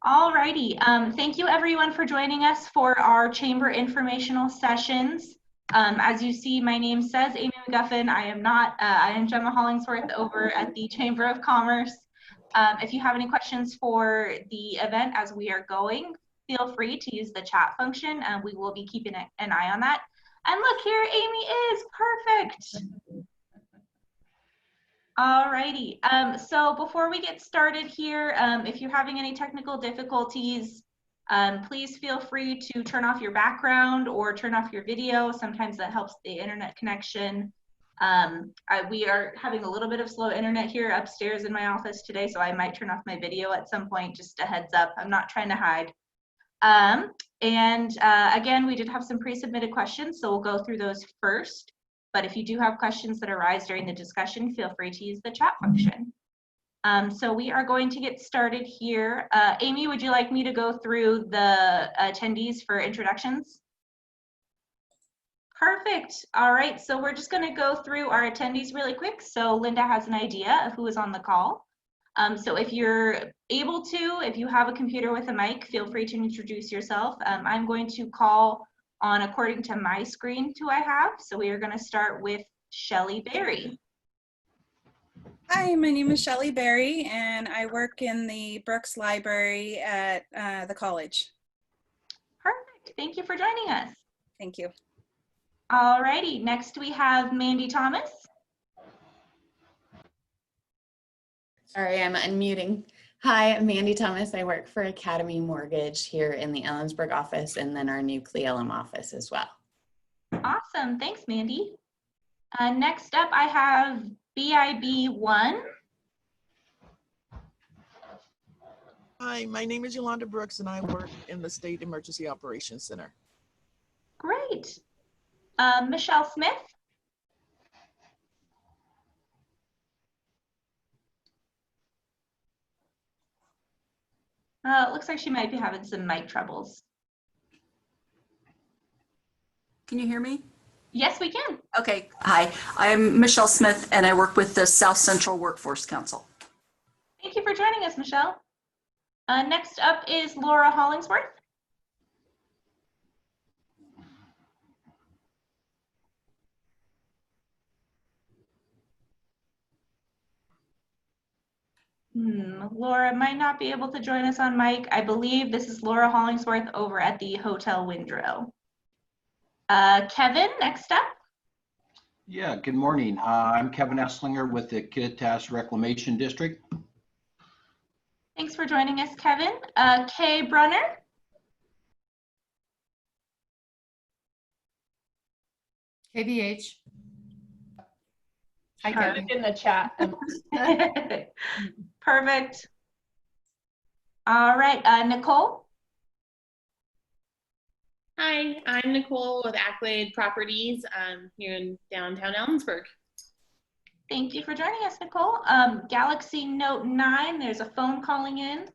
Alrighty, thank you everyone for joining us for our chamber informational sessions. As you see, my name says Amy McGuffin. I am not, I am Gemma Hollingsworth over at the Chamber of Commerce. If you have any questions for the event as we are going, feel free to use the chat function and we will be keeping an eye on that. And look, here Amy is, perfect. Alrighty, so before we get started here, if you're having any technical difficulties, please feel free to turn off your background or turn off your video. Sometimes that helps the internet connection. We are having a little bit of slow internet here upstairs in my office today, so I might turn off my video at some point, just a heads up. I'm not trying to hide. Again, we did have some pre-submitted questions, so we'll go through those first. But if you do have questions that arise during the discussion, feel free to use the chat function. So we are going to get started here. Amy, would you like me to go through the attendees for introductions? Perfect. All right, so we're just going to go through our attendees really quick. So Linda has an idea of who is on the call. So if you're able to, if you have a computer with a mic, feel free to introduce yourself. I'm going to call on according to my screen who I have. So we are going to start with Shelley Berry. Hi, my name is Shelley Berry and I work in the Brooks Library at the college. Perfect. Thank you for joining us. Thank you. All righty. Next we have Mandy Thomas. Sorry, I'm unmuting. Hi, I'm Mandy Thomas. I work for Academy Mortgage here in the Ellensburg office and then our new Cle Elum office as well. Awesome. Thanks, Mandy. Next up, I have BIB1. Hi, my name is Yolanda Brooks and I work in the State Emergency Operations Center. Great. Michelle Smith. It looks like she might be having some mic troubles. Can you hear me? Yes, we can. Okay. Hi, I'm Michelle Smith and I work with the South Central Workforce Council. Thank you for joining us, Michelle. Next up is Laura Hollingsworth. Laura might not be able to join us on mic. I believe this is Laura Hollingsworth over at the Hotel Windrow. Kevin, next up. Yeah, good morning. I'm Kevin Esslinger with the Kittitas Reclamation District. Thanks for joining us, Kevin. Kay Brunner. KBH. Hi, Kevin. in the chat. Perfect. All right, Nicole. Hi, I'm Nicole with Accolade Properties here in downtown Ellensburg. Thank you for joining us, Nicole. Galaxy Note 9, there's a phone calling in.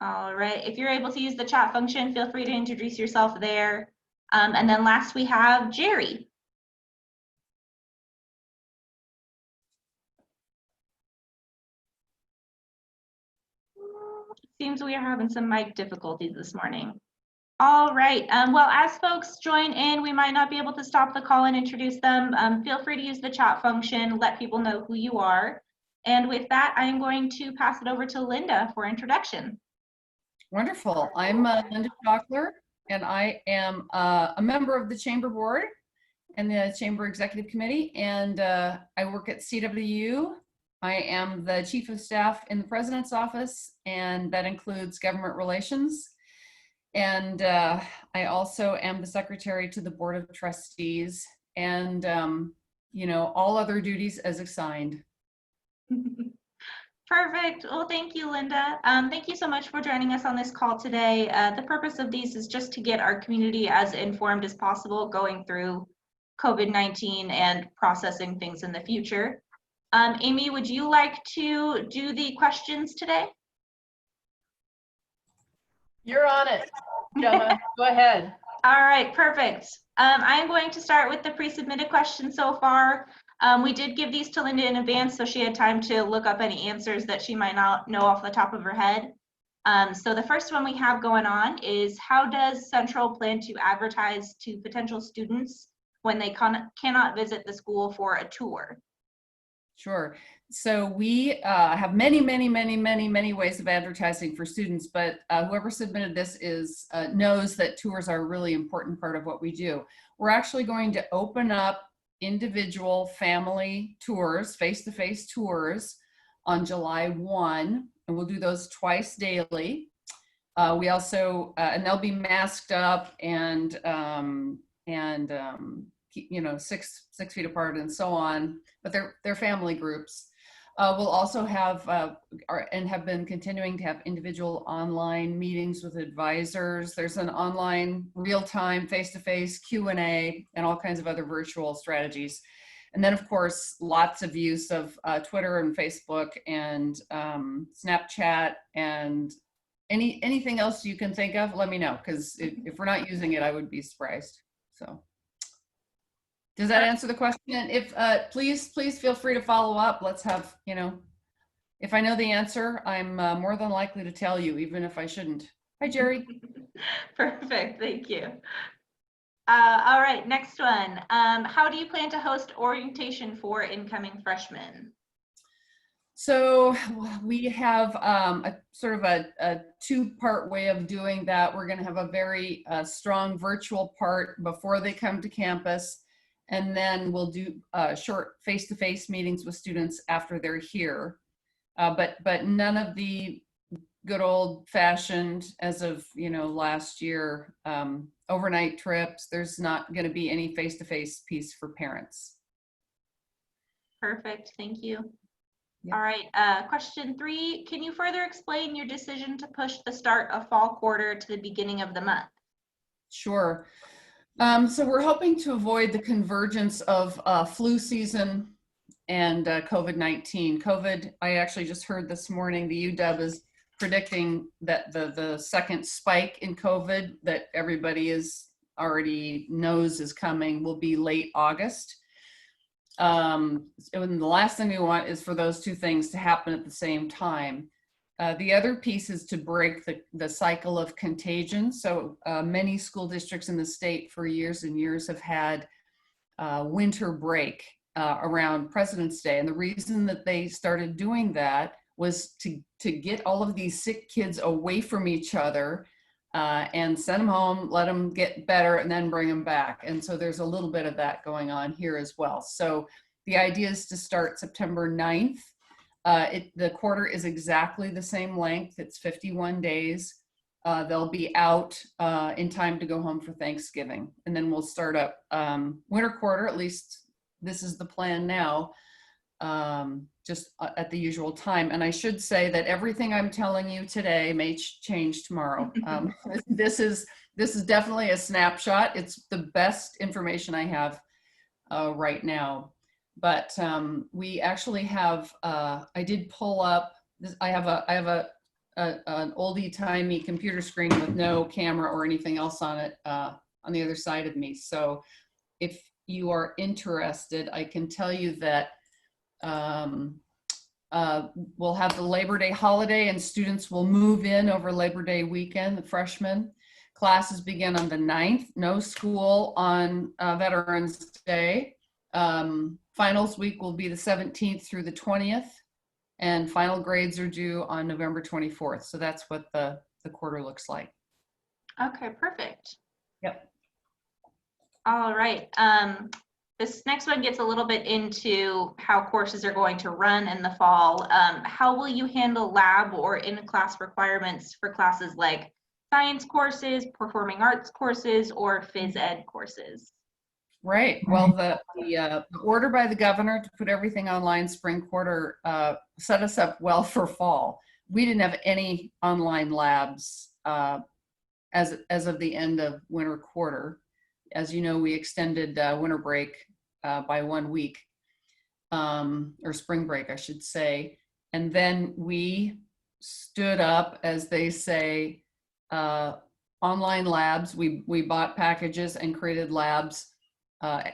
All right, if you're able to use the chat function, feel free to introduce yourself there. And then last we have Jerry. Seems we are having some mic difficulties this morning. All right, well, as folks join in, we might not be able to stop the call and introduce them. Feel free to use the chat function, let people know who you are. And with that, I am going to pass it over to Linda for introduction. Wonderful. I'm Linda Schockler, and I am a member of the Chamber Board and the Chamber Executive Committee, and I work at CWU. I am the Chief of Staff in the President's Office, and that includes government relations. And I also am the Secretary to the Board of Trustees, and you know, all other duties as assigned. Perfect. Well, thank you, Linda. Thank you so much for joining us on this call today. The purpose of these is just to get our community as informed as possible going through COVID-19 and processing things in the future. Amy, would you like to do the questions today? You're on it, Gemma. Go ahead. All right, perfect. I am going to start with the pre-submitted questions so far. We did give these to Linda in advance, so she had time to look up any answers that she might not know off the top of her head. So the first one we have going on is, how does Central plan to advertise to potential students when they cannot visit the school for a tour? Sure. So we have many ways of advertising for students, but whoever submitted this knows that tours are a really important part of what we do. We're actually going to open up individual family tours, face-to-face tours on July 1, and we'll do those twice daily. We also, and they'll be masked up and you know, 6 feet apart and so on, but they're family groups. We'll also have and have been continuing to have individual online meetings with advisors. There's an online real-time face-to-face Q&A and all kinds of other virtual strategies. And then of course, lots of use of Twitter and Facebook and Snapchat and anything else you can think of, let me know, because if we're not using it, I would be surprised. So. Does that answer the question? If please feel free to follow up. Let's have, you know, if I know the answer, I'm more than likely to tell you, even if I shouldn't. Hi, Jerry. Perfect, thank you. All right, next one. How do you plan to host orientation for incoming freshmen? So we have a sort of a two-part way of doing that. We're going to have a very strong virtual part before they come to campus. And then we'll do short face-to-face meetings with students after they're here. But none of the good old-fashioned, as of last year, overnight trips. There's not going to be any face-to-face piece for parents. Perfect, thank you. Yep. All right, question 3. Can you further explain your decision to push the start of fall quarter to the beginning of the month? Sure. So we're hoping to avoid the convergence of flu season and COVID-19. I actually just heard this morning, the UW is predicting that the second spike in COVID that everybody already knows is coming will be late August. And the last thing we want is for those two things to happen at the same time. The other piece is to break the cycle of contagion. So many school districts in the state for years and years have had winter break around President's Day. And the reason that they started doing that was to get all of these sick kids away from each other and send them home, let them get better, and then bring them back. And so there's a little bit of that going on here as well. So the idea is to start September 9th. The quarter is exactly the same length. It's 51 days. They'll be out in time to go home for Thanksgiving. And then we'll start up winter quarter, at least this is the plan now, just at the usual time. And I should say that everything I'm telling you today may change tomorrow. This is definitely a snapshot. It's the best information I have right now. But we actually have, I did pull up, I have an oldie-timey computer screen with no camera or anything else on it on the other side of me. So if you are interested, I can tell you that we'll have the Labor Day holiday and students will move in over Labor Day weekend, the freshmen. Classes begin on the 9th, no school on Veterans Day. Finals week will be the 17th through the 20th, and final grades are due on November 24th. So that's what the quarter looks like. Okay, perfect. Yep. All right. This next one gets a little bit into how courses are going to run in the fall. How will you handle lab or in-class requirements for classes like science courses, performing arts courses, or phys ed courses? Right. Well, the order by the governor to put everything online spring quarter set us up well for fall. We didn't have any online labs as of the end of winter quarter. As you know, we extended winter break by 1 week, or spring break, I should say. And then we stood up, as they say, online labs. We bought packages and created labs,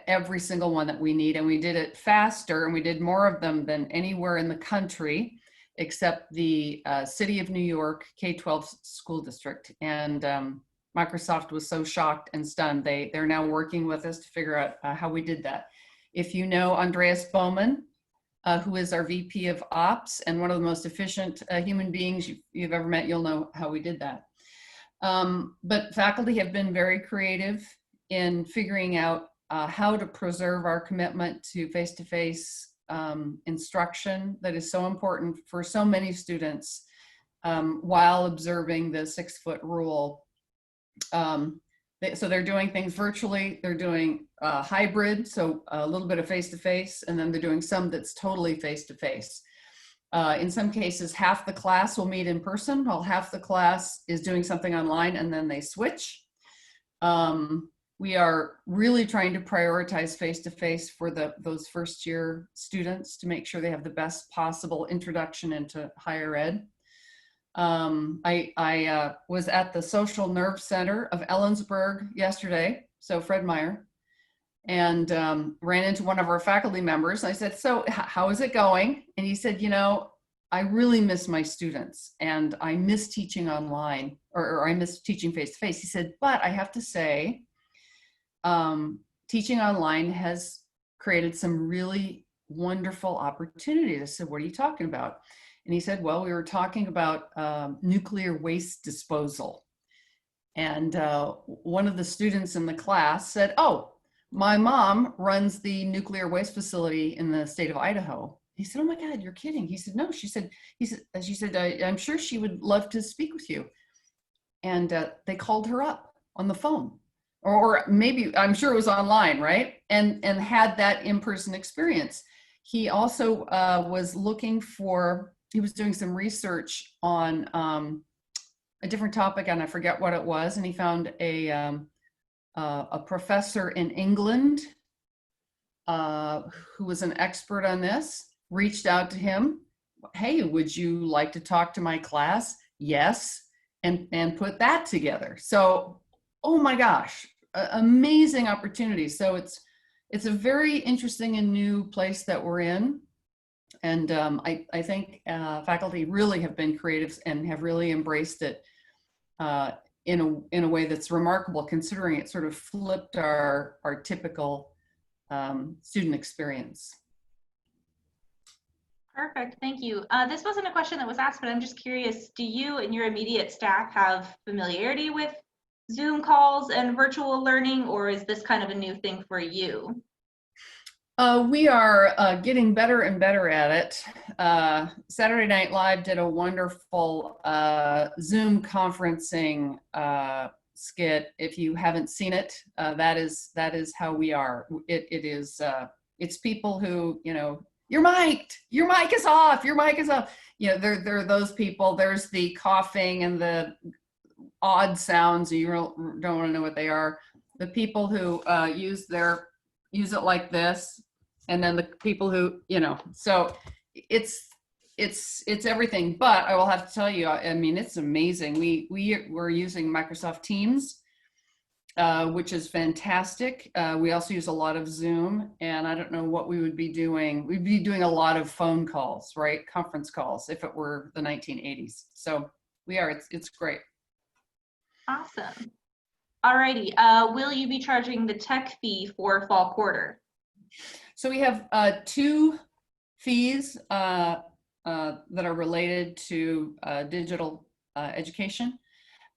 every single one that we need. And we did it faster and we did more of them than anywhere in the country, except the City of New York K-12 school district. And Microsoft was so shocked and stunned. They're now working with us to figure out how we did that. If you know Andreas Bowman, who is our VP of Ops and one of the most efficient human beings you've ever met, you'll know how we did that. But faculty have been very creative in figuring out how to preserve our commitment to face-to-face instruction that is so important for so many students while observing the 6-foot rule. So they're doing things virtually, they're doing hybrid, so a little bit of face-to-face, and then they're doing some that's totally face-to-face. In some cases, half the class will meet in person, while half the class is doing something online, and then they switch. We are really trying to prioritize face-to-face for those first-year students to make sure they have the best possible introduction into higher ed. I was at the Social Nerve Center of Ellensburg yesterday, so Fred Meyer, and ran into one of our faculty members. I said, so how is it going? And he said, you know, I really miss my students and I miss teaching online, or I miss teaching face-to-face. He said, but I have to say, teaching online has created some really wonderful opportunities. I said, what are you talking about? And he said, well, we were talking about nuclear waste disposal. And one of the students in the class said, oh, my mom runs the nuclear waste facility in the state of Idaho. He said, oh my God, you're kidding. He said, no, she said, I'm sure she would love to speak with you. And they called her up on the phone, or maybe, I'm sure it was online, right? And had that in-person experience. He also was looking for, he was doing some research on a different topic, and I forget what it was, and he found a professor in England who was an expert on this, reached out to him. Hey, would you like to talk to my class? Yes, and put that together. So, oh my gosh, amazing opportunity. So it's a very interesting and new place that we're in. And I think faculty really have been creative and have really embraced it in a way that's remarkable, considering it sort of flipped our typical student experience. Perfect, thank you. This wasn't a question that was asked, but I'm just curious, do you and your immediate staff have familiarity with Zoom calls and virtual learning, or is this kind of a new thing for you? We are getting better and better at it. Saturday Night Live did a wonderful Zoom conferencing skit. If you haven't seen it, that is how we are. It's people who, you know, you're mic'd, your mic is off, your mic is off. You know, there are those people. There's the coughing and the odd sounds. You don't want to know what they are. The people who use it like this, and then the people who, you know, so it's everything. But I will have to tell you, I mean, it's amazing. We're using Microsoft Teams, which is fantastic. We also use a lot of Zoom, and I don't know what we would be doing. We'd be doing a lot of phone calls, right? Conference calls, if it were the 1980s. So we are, it's great. Awesome. Alrighty, will you be charging the tech fee for fall quarter? So we have two fees that are related to digital education.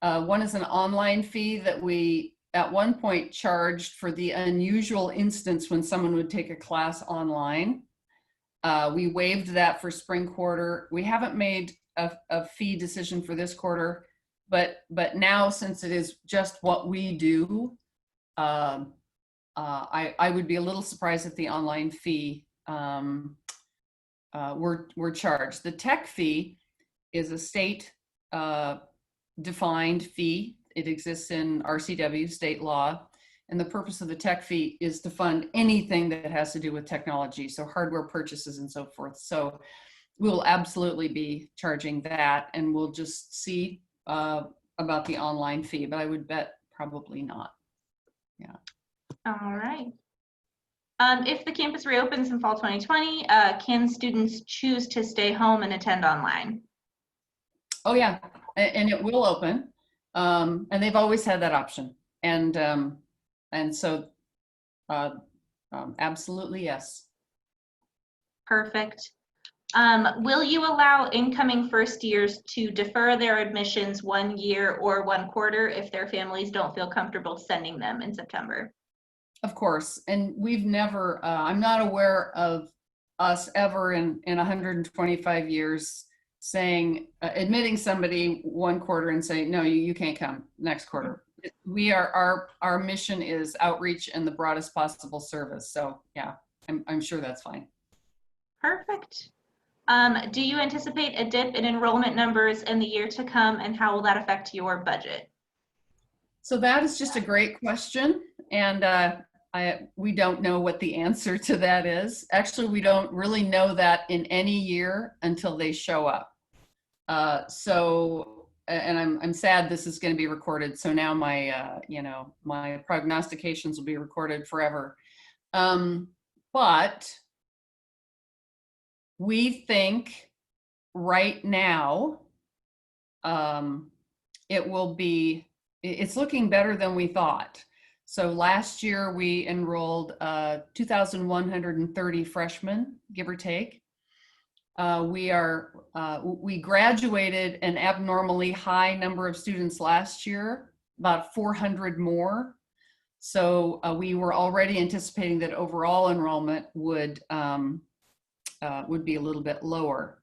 One is an online fee that we at one point charged for the unusual instance when someone would take a class online. We waived that for spring quarter. We haven't made a fee decision for this quarter, but now, since it is just what we do, I would be a little surprised if the online fee were charged. The tech fee is a state defined fee. It exists in RCW, state law, and the purpose of the tech fee is to fund anything that has to do with technology, so hardware purchases and so forth. So we will absolutely be charging that, and we'll just see about the online fee, but I would bet probably not. Yeah. All right. If the campus reopens in fall 2020, can students choose to stay home and attend online? Oh yeah, and it will open, and they've always had that option, and so absolutely yes. Perfect. Will you allow incoming first years to defer their admissions 1 year or 1 quarter if their families don't feel comfortable sending them in September? Of course, and we've never, I'm not aware of us ever in 125 years saying, admitting somebody 1 quarter and saying, no, you can't come next quarter. We are, our mission is outreach and the broadest possible service. So yeah, I'm sure that's fine. Perfect. Do you anticipate a dip in enrollment numbers in the year to come, and how will that affect your budget? So that is just a great question. And we don't know what the answer to that is. Actually, we don't really know that in any year until they show up. And I'm sad this is going to be recorded. So now my, my prognostications will be recorded forever. But we think right now, it's looking better than we thought. So last year we enrolled 2,130 freshmen, give or take. We graduated an abnormally high number of students last year, about 400 more. So we were already anticipating that overall enrollment would be a little bit lower.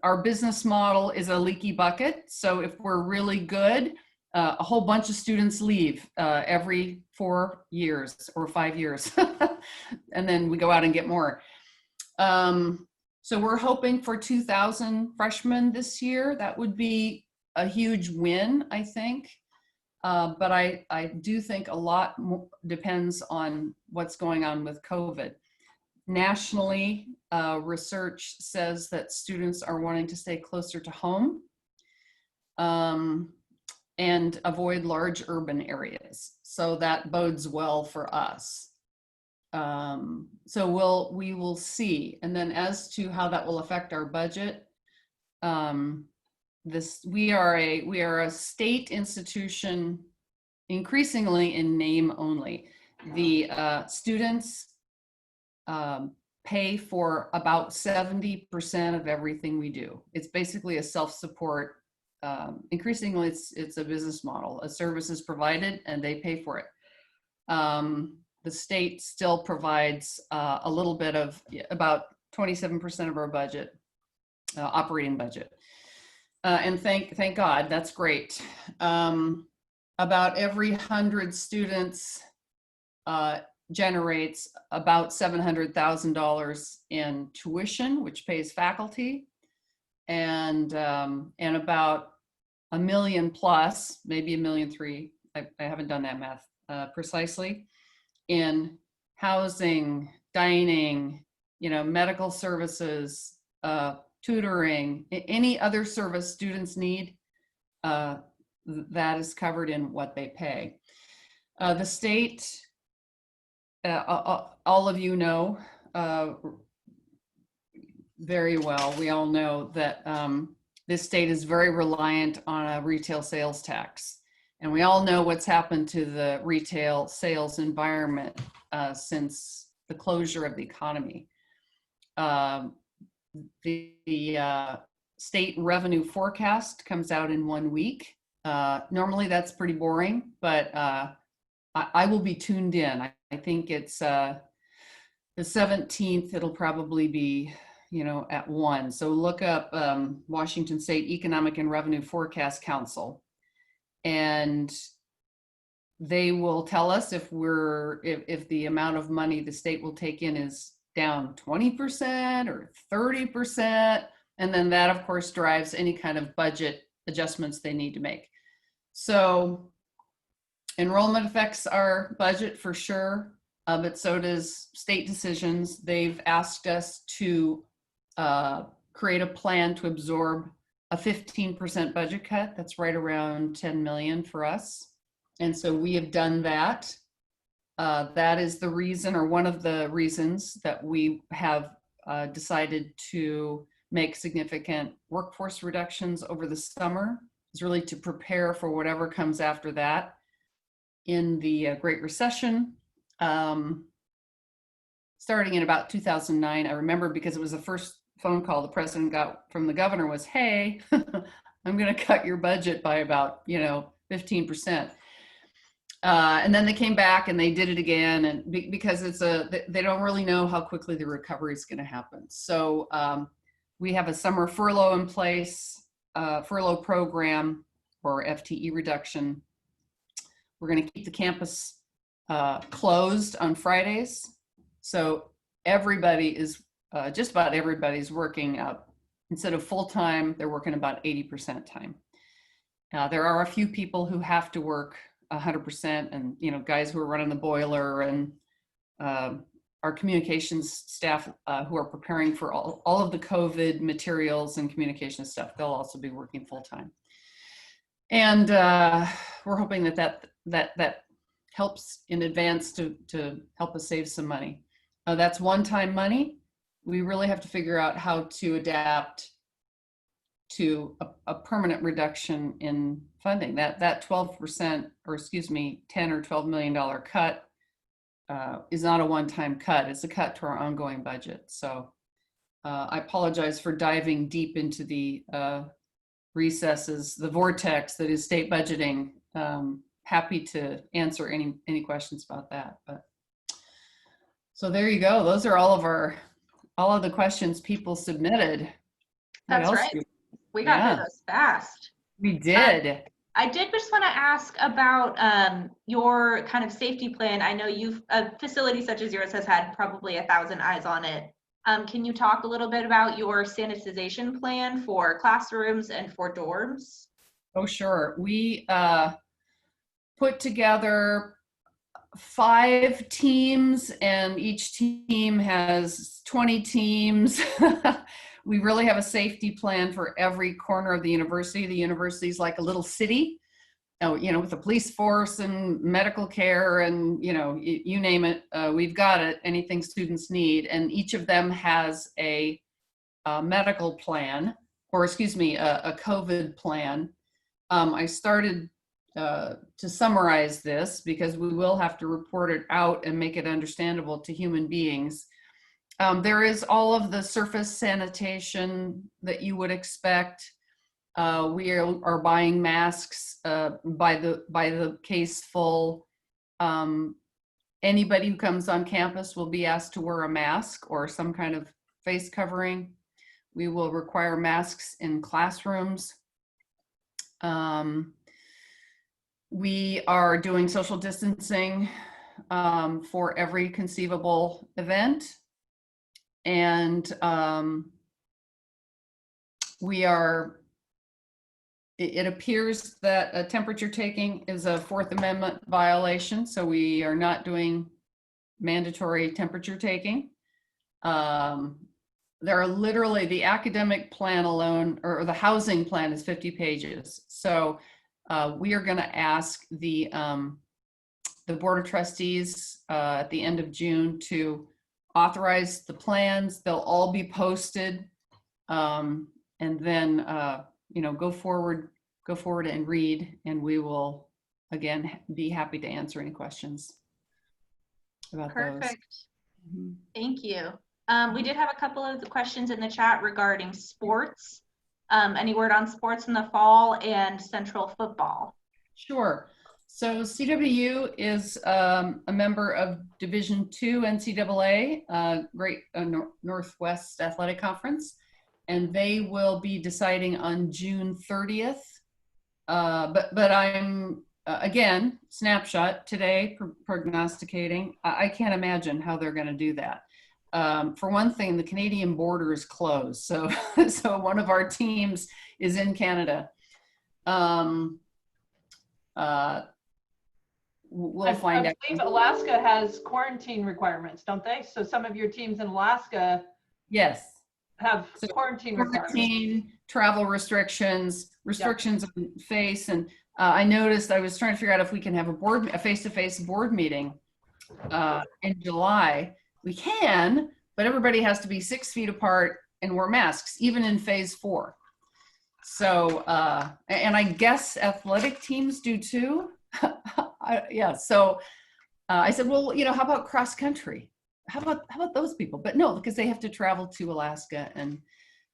Our business model is a leaky bucket. So if we're really good, a whole bunch of students leave every 4 years or 5 years. And then we go out and get more. So we're hoping for 2,000 freshmen this year. That would be a huge win, I think. But I do think a lot more depends on what's going on with COVID. Nationally, research says that students are wanting to stay closer to home and avoid large urban areas. So that bodes well for us. So we will see. And then as to how that will affect our budget, we are a state institution, increasingly in name only. The students pay for about 70% of everything we do. It's basically a self-support. Increasingly, it's a business model. A service is provided and they pay for it. The state still provides a little bit of about 27% of our budget, operating budget. And thank God, that's great. About every 100 students generates about $700,000 in tuition, which pays faculty, and about $1 million plus, maybe $1.3 million. I haven't done that math precisely, in housing, dining, medical services, tutoring, any other service students need. That is covered in what they pay. The state, all of you know very well, we all know that this state is very reliant on a retail sales tax. And we all know what's happened to the retail sales environment since the closure of the economy. The state revenue forecast comes out in 1 week. Normally that's pretty boring, but I will be tuned in. I think it's the 17th, it'll probably be, at 1. So look up Washington State Economic and Revenue Forecast Council, and they will tell us if the amount of money the state will take in is down 20% or 30. And then that of course drives any kind of budget adjustments they need to make. So enrollment affects our budget for sure, but so does state decisions. They've asked us to create a plan to absorb a 15% budget cut. That's right around 10 million for us. And so we have done that. That is the reason, or one of the reasons, that we have decided to make significant workforce reductions over the summer, is really to prepare for whatever comes after that in the Great Recession. Starting in about 2009, I remember, because it was the first phone call the president got from the governor was, hey, I'm going to cut your budget by about, 15%. And then they came back and they did it again, and because they don't really know how quickly the recovery is going to happen. So we have a summer furlough in place, furlough program or FTE reduction. We're going to keep the campus closed on Fridays. So everybody is, just about everybody's working out. Instead of full-time, they're working about 80% time. There are a few people who have to work 100%, and guys who are running the boiler, and our communications staff who are preparing for all of the COVID materials and communication stuff. They'll also be working full-time. And we're hoping that helps in advance to help us save some money. That's one-time money. We really have to figure out how to adapt to a permanent reduction in funding. That 12%, or excuse me, $10 or $12 million cut is not a one-time cut. It's a cut to our ongoing budget. So I apologize for diving deep into the recesses, the vortex that is state budgeting. Happy to answer any questions about that. But so there you go. Those are all of the questions people submitted. That's right. We got through those fast. We did. I did just want to ask about your kind of safety plan. I know a facility such as yours has had probably 1,000 eyes on it. Can you talk a little bit about your sanitization plan for classrooms and for dorms? Oh, sure. We put together 5 teams, and each team has 20 teams. We really have a safety plan for every corner of the university. The university is like a little city, with a police force and medical care and, you name it, we've got it, anything students need. And each of them has a medical plan, or excuse me, a COVID plan. I started to summarize this because we will have to report it out and make it understandable to human beings. There is all of the surface sanitation that you would expect. We are buying masks by the case full. Anybody who comes on campus will be asked to wear a mask or some kind of face covering. We will require masks in classrooms. We are doing social distancing for every conceivable event. And it appears that temperature taking is a Fourth Amendment violation. So we are not doing mandatory temperature taking. There are literally, the academic plan alone, or the housing plan, is 50 pages. So we are going to ask the Board of Trustees at the end of June to authorize the plans. They'll all be posted, and then go forward and read, and we will again be happy to answer any questions about those. Perfect. Thank you. We did have a couple of the questions in the chat regarding sports. Any word on sports in the fall and Central football? Sure. So CWU is a member of Division II NCAA, Great Northwest Athletic Conference, and they will be deciding on June 30th. But I'm, again, snapshot today, prognosticating. I can't imagine how they're going to do that. For one thing, the Canadian border is closed. So one of our teams is in Canada. We'll find out. I believe Alaska has quarantine requirements, don't they? So some of your teams in Alaska. Yes. have So quarantine requirements. quarantine, travel restrictions, restrictions on face. And I noticed, I was trying to figure out if we can have a face-to-face board meeting in July. We can, but everybody has to be 6 feet apart and wear masks, even in phase 4. So, and I guess athletic teams do too. Yeah. So I said, well, you know, how about cross country? How about those people? But no, because they have to travel to Alaska and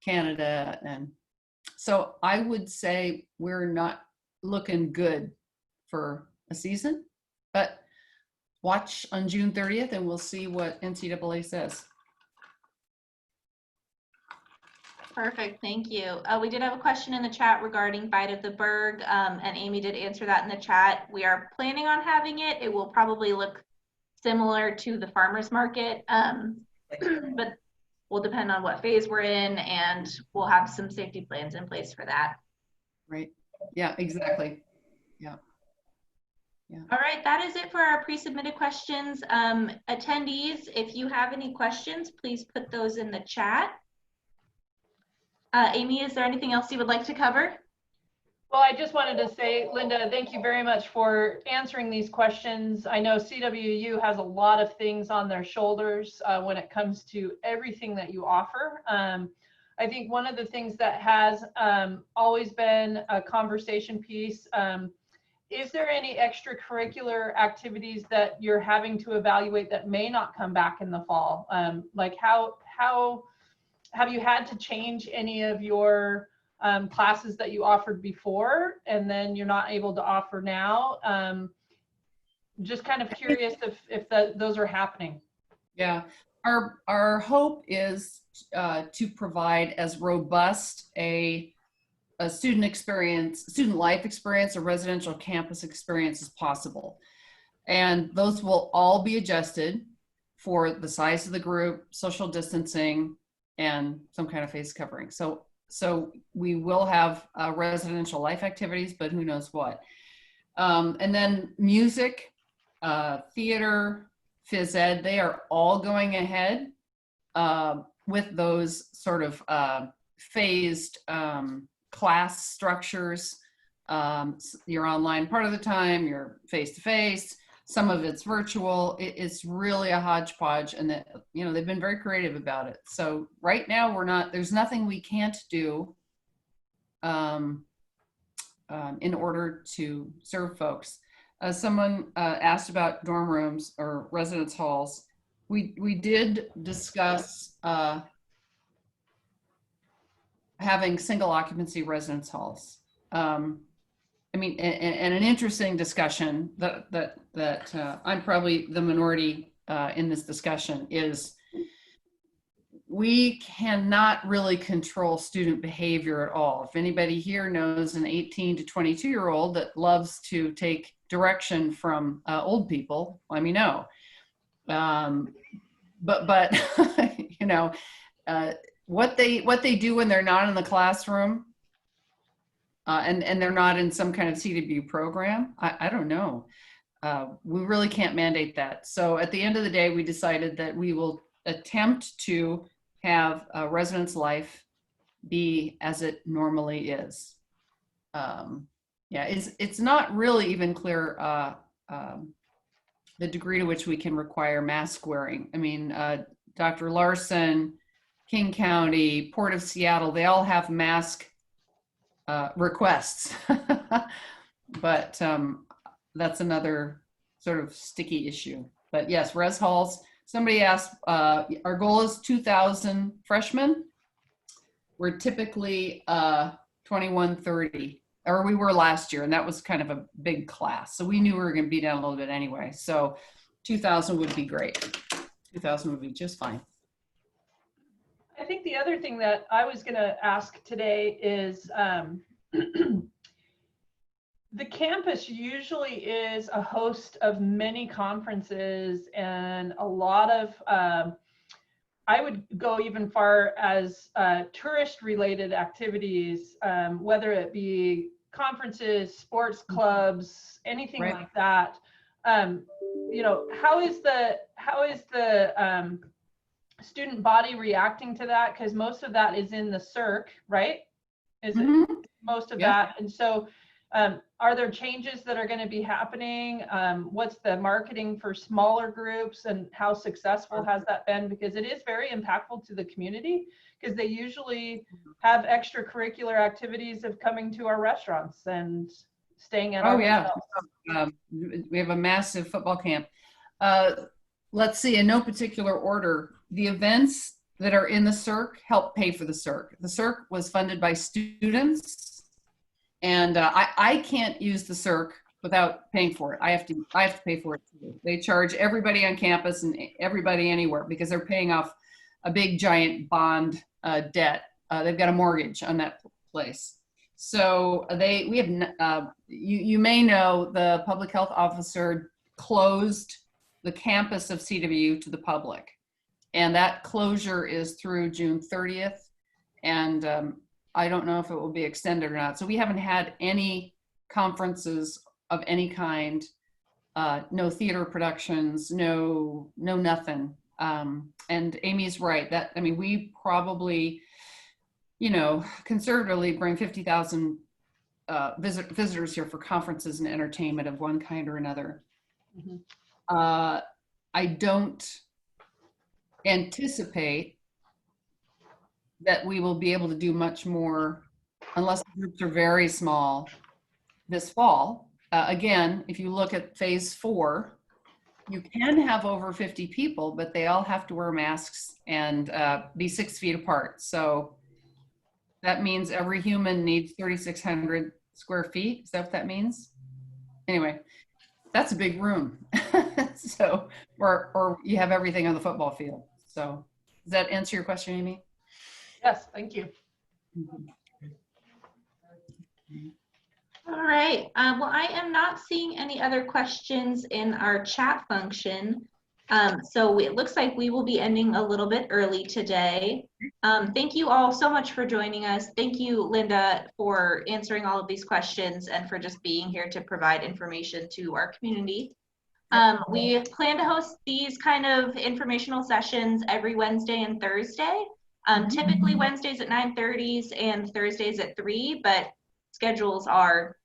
Canada. And so I would say we're not looking good for a season, but watch on June 30th and we'll see what NCAA says. Perfect, thank you. We did have a question in the chat regarding Bite of the Berg, and Amy did answer that in the chat. We are planning on having it. It will probably look similar to the farmer's market, but will depend on what phase we're in, and we'll have some safety plans in place for that. Right, yeah, exactly, yeah. Yeah. All right, that is it for our pre-submitted questions. Attendees, if you have any questions, please put those in the chat. Amy, is there anything else you would like to cover? Well, I just wanted to say, Linda, thank you very much for answering these questions. I know CWU has a lot of things on their shoulders when it comes to everything that you offer. I think one of the things that has always been a conversation piece, is there any extracurricular activities that you're having to evaluate that may not come back in the fall? Like how have you had to change any of your classes that you offered before and then you're not able to offer now? Just kind of curious if those are happening. Yeah, our hope is to provide as robust a student experience, student life experience, a residential campus experience as possible. And those will all be adjusted for the size of the group, social distancing, and some kind of face covering. So we will have residential life activities, but who knows what. And then music, theater, phys ed, they are all going ahead with those sort of phased class structures. You're online part of the time, you're face-to-face, some of it's virtual. It's really a hodgepodge, and that, you know, they've been very creative about it. So right now there's nothing we can't do in order to serve folks. Someone asked about dorm rooms or residence halls. We did discuss having single occupancy residence halls. I mean, and an interesting discussion that I'm probably the minority in this discussion is we cannot really control student behavior at all. If anybody here knows an 18 to 22-year-old that loves to take direction from old people, let me know. But you know, what they do when they're not in the classroom, and they're not in some kind of CW program, I don't know. We really can't mandate that. So at the end of the day, we decided that we will attempt to have residence life be as it normally is. Yeah, it's not really even clear the degree to which we can require mask wearing. I mean, Dr. Larson, King County, Port of Seattle, they all have mask requests, but that's another sort of sticky issue. But yes, res halls. Somebody asked, our goal is 2,000 freshmen. We're typically 2130, or we were last year, and that was kind of a big class. So we knew we were going to be down a little bit anyway. So 2,000 would be great. 2,000 would be just fine. I think the other thing that I was going to ask today is the campus usually is a host of many conferences and a lot of, I would go even far as tourist related activities, whether it be conferences, sports clubs, anything Right. like that. You know, how is the student body reacting to that? Because most of that is in the CIRC, right? Is it most of that? And so are there changes that are going to be happening? What's the marketing for smaller groups and how successful has that been? Because it is very impactful to the community, because they usually have extracurricular activities of coming to our restaurants and staying at our hotels. We have a massive football camp. Let's see, in no particular order, the events that are in the CIRC help pay for the CIRC. The CIRC was funded by students, and I can't use the CIRC without paying for it. I have to pay for it too. They charge everybody on campus and everybody anywhere because they're paying off a big giant bond debt. They've got a mortgage on that place. So you may know the public health officer closed the campus of CWU to the public, and that closure is through June 30th. And I don't know if it will be extended or not. So we haven't had any conferences of any kind, no theater productions, no nothing. And Amy's right, that, I mean, we probably, conservatively bring 50,000 visitors here for conferences and entertainment of one kind or another. I don't anticipate that we will be able to do much more unless the groups are very small this fall. Again, if you look at phase 4, you can have over 50 people, but they all have to wear masks and be 6 feet apart. So that means every human needs 3,600 square feet. Is that what that means? Anyway, that's a big room. So, or you have everything on the football field. So does that answer your question, Amy? Yes, thank you. All right. Well, I am not seeing any other questions in our chat function. So it looks like we will be ending a little bit early today. Thank you all so much for joining us. Thank you, Linda, for answering all of these questions and for just being here to provide information to our community. We plan to host these kind of informational sessions every Wednesday and Thursday. Typically Wednesdays at 9:30 and Thursdays at 3, but schedules are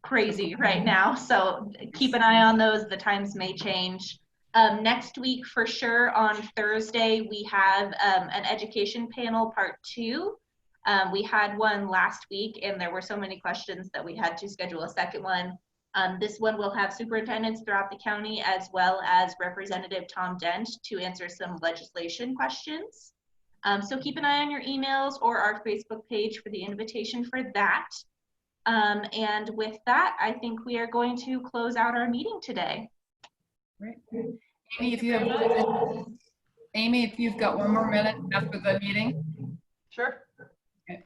crazy right now. So keep an eye on those. The times may change. Next week, for sure, on Thursday, we have an education panel part 2. We had one last week and there were so many questions that we had to schedule a second one. This one will have superintendents throughout the county as well as Representative Tom Dent to answer some legislation questions. So keep an eye on your emails or our Facebook page for the invitation for that. And with that, I think we are going to close out our meeting today. Great. Amy, if you've got one more minute after the meeting. Sure. Okay.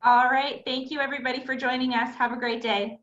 All right. Thank you, everybody, for joining us. Have a great day.